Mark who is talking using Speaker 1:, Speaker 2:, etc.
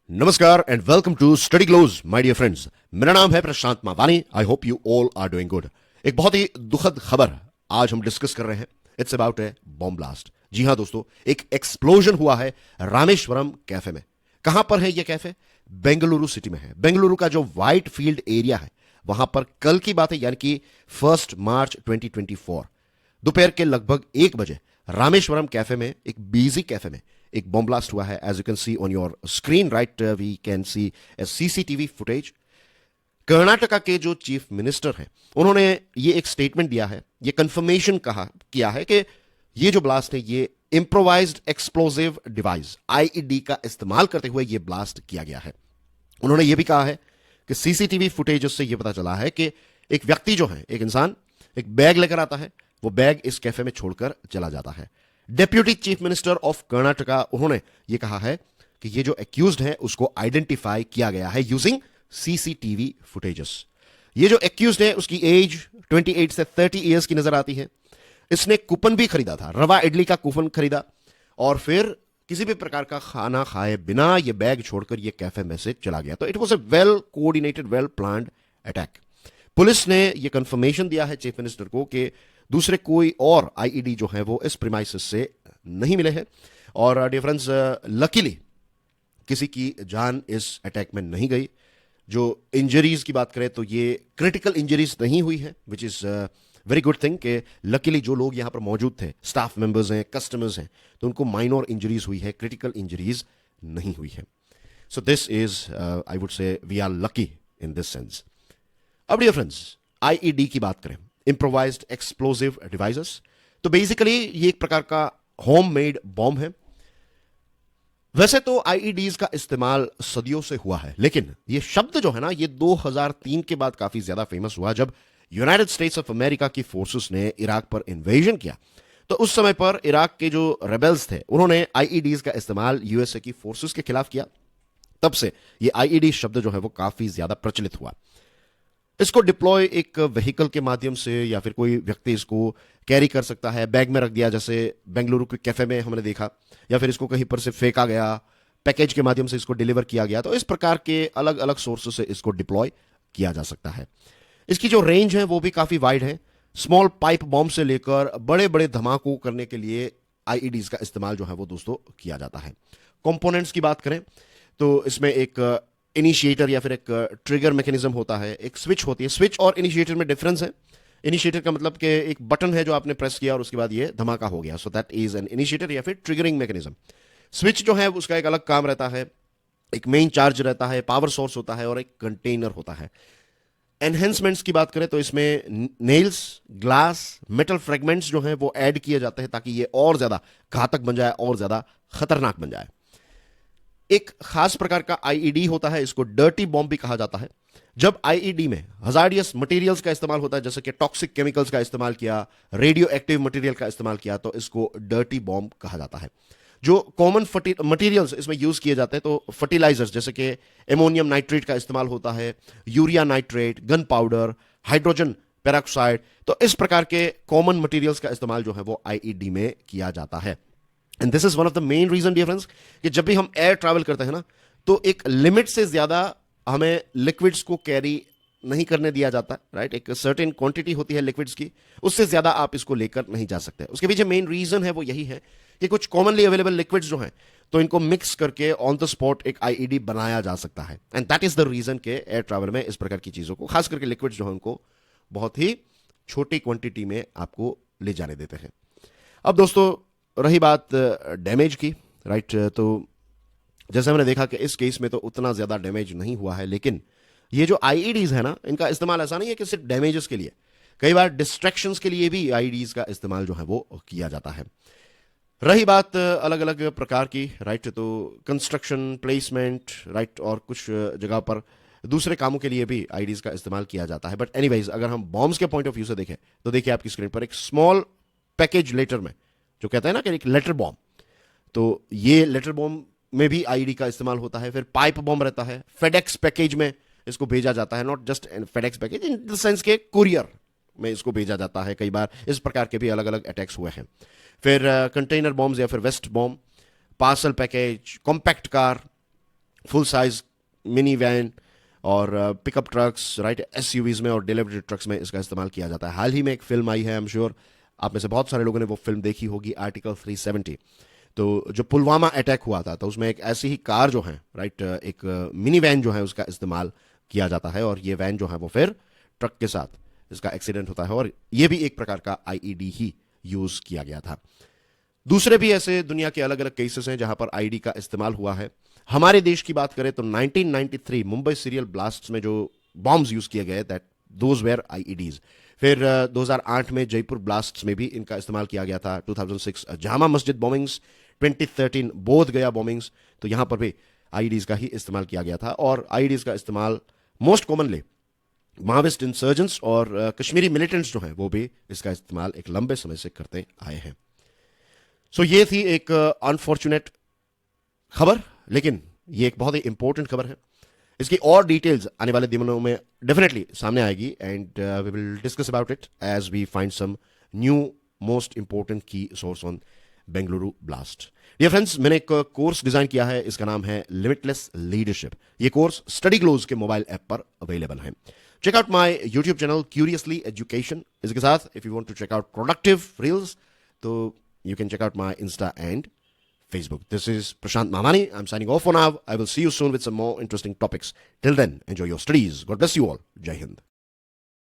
Speaker 1: नमस्कार and welcome to study glows my dear friends. मेरा नाम है Prashant Mavani. I hope you all are doing good. एक बहुत ही दुखद खबर आज हम डिस्कस कर रहे हैं। It's about a bomb blast. जी हां दोस्तों, एक एक्सप्लोजन हुआ है रामेश्वरम कैफे में। कहां पर है यह कैफे? बेंगलुरु सिटी में है। बेंगलुरु का जो व्हाइट फील्ड एरिया है वहां पर कल की बात है, यानी कि 1 मार्च 2024 दोपहर के लगभग 1 बजे रामेश्वरम कैफे में, एक बिजी कैफे में एक बॉम्ब ब्लास्ट हुआ है। As you can see on your screen right, we can see a CCTV footage. Karnataka के जो चीफ मिनिस्टर हैं उन्होंने ये एक स्टेटमेंट दिया है, ये कंफर्मेशन किया है कि ये जो ब्लास्ट है ये इंप्रोवाइज्ड एक्सप्लोसिव डिवाइस आईईडी का इस्तेमाल करते हुए ये ब्लास्ट किया गया है। उन्होंने ये भी कहा है कि सीसीटीवी फुटेज से ये पता चला है कि एक व्यक्ति जो है, एक इंसान एक बैग लेकर आता है, वो बैग इस कैफे में छोड़कर चला जाता है। Deputy chief minister of Karnataka उन्होंने ये कहा है कि ये जो एक्यूज्ड है उसको आइडेंटिफाई किया गया है यूजिंग सीसीटीवी फुटेजेस। ये जो एक्यूज्ड है उसकी एज 28 से 30 इयर्स की नजर आती है। इसने कूपन भी खरीदा था, रवा इडली का कूपन खरीदा और फिर किसी भी प्रकार का खाना खाए बिना ये बैग छोड़कर ये कैफे में से चला गया। तो it was a well coordinated, well planned attack. Police ने यह कंफर्मेशन दिया है चीफ मिनिस्टर को कि दूसरे कोई और आईईडी जो है वो इस प्रीमाइसिस से नहीं मिले हैं। और डियर फ्रेंड्स, लकीली किसी की जान इस अटैक में नहीं गई। जो इंजरीज की बात करें तो ये क्रिटिकल इंजरीज नहीं हुई है, which is very good thing कि लकीली जो लोग यहां पर मौजूद थे, स्टाफ मेंबर्स हैं, कस्टमर्स हैं, तो उनको माइनर इंजरीज हुई है, क्रिटिकल इंजरीज नहीं हुई है। So this is, I would say, we are lucky in this sense. अब डियर फ्रेंड्स, आईईडी की बात करें, इंप्रोवाइज्ड एक्सप्लोसिव डिवाइसेस, तो बेसिकली ये एक प्रकार का होम मेड बॉम्ब है। वैसे तो आईईडीज का इस्तेमाल सदियों से हुआ है, लेकिन ये शब्द जो है ना, ये 2003 के बाद काफी ज्यादा फेमस हुआ जब यूनाइटेड स्टेट्स ऑफ अमेरिका की फोर्सेस ने इराक पर इन्वेजन किया। तो उस समय पर इराक के जो रेबेल्स थे उन्होंने आईईडीज का इस्तेमाल यूएसए की फोर्सेस के खिलाफ किया। तब से ये आईईडी शब्द जो है वो काफी ज्यादा प्रचलित हुआ। इसको डिप्लॉय एक व्हीकल के माध्यम से या फिर कोई व्यक्ति इसको कैरी कर सकता है, बैग में रख दिया, जैसे बेंगलुरु के कैफे में हमने देखा, या फिर इसको कहीं पर से फेंका गया, पैकेज के माध्यम से इसको डिलीवर किया गया। तो इस प्रकार के अलग अलग सोर्सेस से इसको डिप्लॉय किया जा सकता है। इसकी जो रेंज है वो भी काफी वाइड है। स्मॉल पाइप बॉम्ब से लेकर बड़े बड़े धमाकों करने के लिए आईईडीज का इस्तेमाल जो है वो दोस्तों किया जाता है। कंपोनेंट्स की बात करें तो इसमें एक इनिशिएटर या फिर एक ट्रिगर मैकेनिज्म होता है, एक स्विच होती है। स्विच और इनिशिएटर में डिफरेंस है। इनिशिएटर का मतलब कि एक बटन है जो आपने प्रेस किया और उसके बाद ये धमाका हो गया, so that is an initiator या फिर ट्रिगरिंग मैकेनिज्म। स्विच जो है उसका एक अलग काम रहता है, एक मेन चार्ज रहता है, पावर सोर्स होता है और एक कंटेनर होता है। एनहेंसमेंट्स की बात करें तो इसमें नेल्स, ग्लास, मेटल फ्रेगमेंट्स जो हैं वो ऐड किए जाते हैं ताकि ये और ज्यादा घातक बन जाए और ज्यादा खतरनाक बन जाए। एक खास प्रकार का आईईडी होता है, इसको डर्टी बॉम्ब भी कहा जाता है। जब आईईडी में हजार्डियस मटेरियल्स का इस्तेमाल होता है, जैसे कि टॉक्सिक केमिकल्स का इस्तेमाल किया, रेडियो एक्टिव मटेरियल का इस्तेमाल किया, तो इसको डर्टी बॉम्ब कहा जाता है। जो कॉमन मटेरियल्स इसमें यूज किए जाते हैं तो फर्टिलाइजर्स जैसे कि एमोनियम नाइट्रेट का इस्तेमाल होता है, urea nitrate, gun powder, hydrogen peroxide. तो इस प्रकार के कॉमन मटेरियल्स का इस्तेमाल जो है वो आईईडी में किया जाता है। And this is one of the main reason dear friends कि जब भी हम एयर ट्रैवल करते हैं ना, तो एक लिमिट से ज्यादा हमें लिक्विड्स को कैरी नहीं करने दिया जाता, राइट। एक सर्टेन क्वांटिटी होती है लिक्विड्स की, उससे ज्यादा आप इसको लेकर नहीं जा सकते। उसके पीछे मेन रीजन है वो यही है कि कुछ कॉमनली अवेलेबल लिक्विड्स जो हैं तो इनको मिक्स करके ऑन द स्पॉट एक आईईडी बनाया जा सकता है। And that is the reason के एयर ट्रैवल में इस प्रकार की चीजों को, खास करके लिक्विड्स जो है उनको बहुत ही छोटी क्वांटिटी में आपको ले जाने देते हैं। अब दोस्तों रही बात डैमेज की, राइट। तो जैसे हमने देखा कि इस केस में तो उतना ज्यादा डैमेज नहीं हुआ है, लेकिन ये जो आईईडीज है ना, इनका इस्तेमाल ऐसा नहीं है कि सिर्फ डैमेजेस के लिए, कई बार डिस्ट्रैक्शंस के लिए भी आईईडीज का इस्तेमाल जो है वो किया जाता है। रही बात अलग अलग प्रकार की, राइट, तो कंस्ट्रक्शन, प्लेसमेंट, राइट, और कुछ जगह पर दूसरे कामों के लिए भी आईईडीज का इस्तेमाल किया जाता है। बट एनीवेज, अगर हम बॉम्ब्स के पॉइंट ऑफ व्यू से देखें तो देखिए आपकी स्क्रीन पर एक स्मॉल पैकेज लेटर में, जो कहते हैं ना कि एक लेटर बॉम्ब, तो ये लेटर बॉम्ब में भी आईईडी का इस्तेमाल होता है। फिर पाइप बॉम्ब रहता है, फेडेक्स पैकेज में इसको भेजा जाता है, not just FedEx package in the sense के कुरियर में इसको भेजा जाता है। कई बार इस प्रकार के भी अलग अलग अटैक्स हुए हैं। फिर कंटेनर बॉम्ब्स या फिर vest bomb, parcel package, compact car, full size mini van और पिकअप ट्रक्स, राइट, एसयूवीज में और डिलीवरी ट्रक्स में इसका इस्तेमाल किया जाता है। हाल ही में एक फिल्म आई है, आई एम श्योर आप में से बहुत सारे लोगों ने वो फिल्म देखी होगी, आर्टिकल 370। तो जो पुलवामा अटैक हुआ था तो उसमें एक ऐसी ही कार जो है, राइट, एक मिनी वैन जो है उसका इस्तेमाल किया जाता है, और ये वैन जो है वो फिर ट्रक के साथ इसका एक्सीडेंट होता है, और ये भी एक प्रकार का आईईडी ही यूज किया गया था। दूसरे भी ऐसे दुनिया के अलग अलग केसेस हैं जहां पर आईडी का इस्तेमाल हुआ है। हमारे देश की बात करें तो 1993 मुंबई सीरियल ब्लास्ट्स में जो बॉम्ब्स यूज किए गए, दैट दोज वेयर आईईडीज। फिर 2008 में जयपुर ब्लास्ट्स में भी इनका इस्तेमाल किया गया था। 2006 जामा मस्जिद बॉम्बिंग्स, 2013 बोध गया बॉम्बिंग्स, तो यहां पर भी आईईडीज का ही इस्तेमाल किया गया था। और आईईडीज का इस्तेमाल मोस्ट कॉमनली माओविस्ट इंसर्जेंट्स और कश्मीरी मिलिटेंट्स जो हैं वो भी इसका इस्तेमाल एक लंबे समय से करते आए हैं। सो ये थी एक अनफॉर्चुनेट खबर, लेकिन ये एक बहुत ही इंपॉर्टेंट खबर है। इसकी और डिटेल्स आने वाले दिनों में डेफिनेटली सामने आएगी, and we will discuss about it as we find some new most important key source on Bengaluru blast. Dear friends, मैंने एक कोर्स डिजाइन किया है, इसका नाम है लिमिटलेस लीडरशिप। ये कोर्स स्टडी ग्लोज के मोबाइल ऐप पर अवेलेबल है। Check out my YouTube channel curiously education. इसके साथ if you want to check out productive reels तो you can check out my Insta and Facebook. This is Prashant Mamani. I'm signing off for now. I will see you soon with some more interesting topics. Till then, enjoy your studies. God bless you all. Jai Hind.